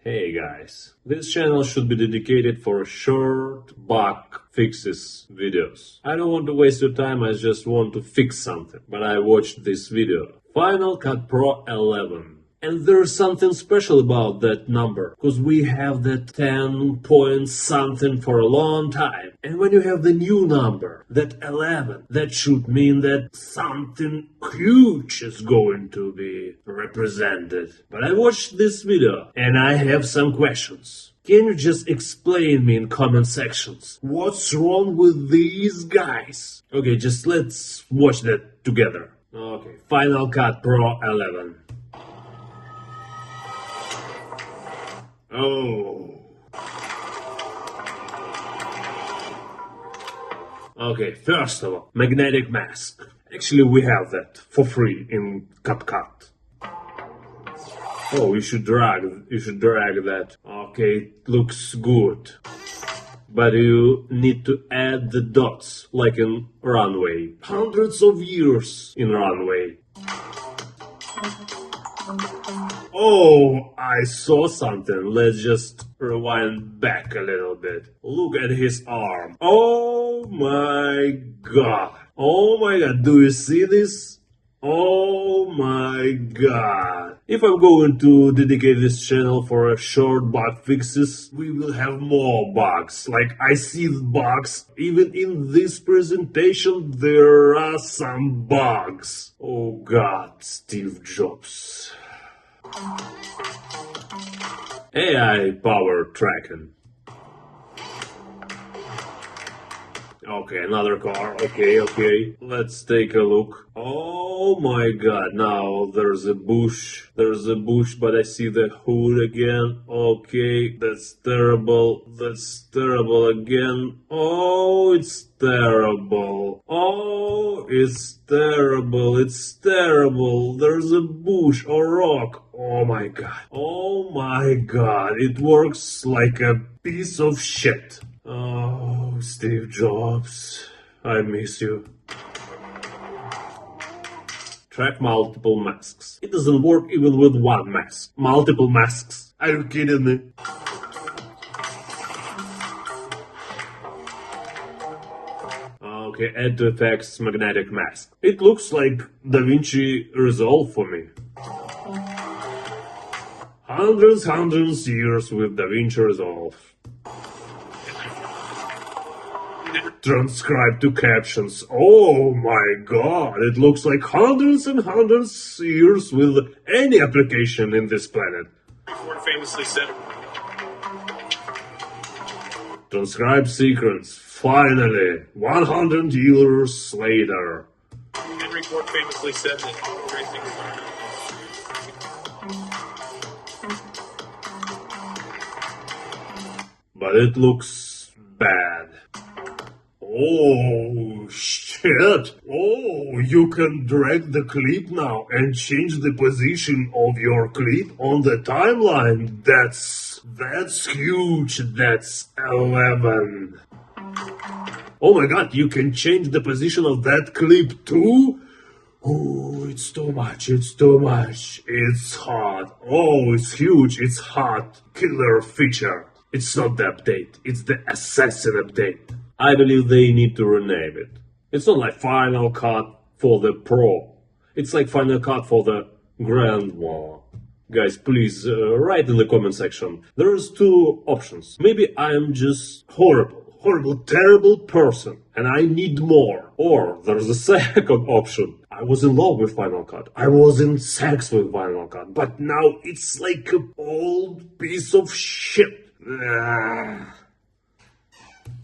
Hey guys, this channel should be dedicated for short bug fixes videos. I don't want to waste your time, I just want to fix something. But I watched this video, Final Cut Pro 11. And there's something special about that number, because we have that 10 point something for a long time. And when you have the new number, that 11, that should mean that something huge is going to be represented. But I watched this video, and I have some questions. Can you just explain me in comment sections what's wrong with these guys? Okay, just let's watch that together. Okay, Final Cut Pro 11. Oh. Okay, first of all, magnetic mask. Actually, we have that for free in CapCut. Oh, you should drag that. Okay, it looks good. But you need to add the dots, like in Runway. Hundreds of years in Runway. Oh, I saw something. Let's just rewind back a little bit. Look at his arm. Oh my god. Oh my god. Do you see this? Oh my god. If I'm going to dedicate this channel for a short bug fixes, we will have more bugs. Like, I see the bugs. Even in this presentation, there are some bugs. Oh god, Steve Jobs. AI power tracking. Okay, another car. Okay. Let's take a look. Oh my god, now there's a bush. But I see the hood again. Okay, that's terrible. That's terrible again. Oh, it's terrible. Oh, it's terrible. It's terrible. There's a bush or rock. Oh my god. Oh my god. It works like a piece of shit. Oh, Steve Jobs, I miss you. Track multiple masks. It doesn't work even with one mask. Multiple masks. Are you kidding me? Okay, add to effects magnetic mask. It looks like DaVinci Resolve for me. Hundreds years with DaVinci Resolve. Transcribe to captions. Oh my god, it looks like hundreds and hundreds years with any application in this planet. Ford famously said, Transcribe sequence. Finally, 100 years later. Henry Ford famously said that racing But it looks bad. Oh, shit. Oh, you can drag the clip now and change the position of your clip on the timeline. That's huge. That's 11. Oh my god, you can change the position of that clip too? Oh, it's too much. It's hot. Oh, it's huge. It's hot. Killer feature. It's not the update. It's the assassin update. I believe they need to rename it. It's not like Final Cut for the Pro. It's like Final Cut for the Grandma. Guys, please write in the comment section. There's two options. Maybe I'm just horrible, terrible person, and I need more. Or there's a second option. I was in love with Final Cut. I was in sex with Final Cut. But now it's like an old piece of shit.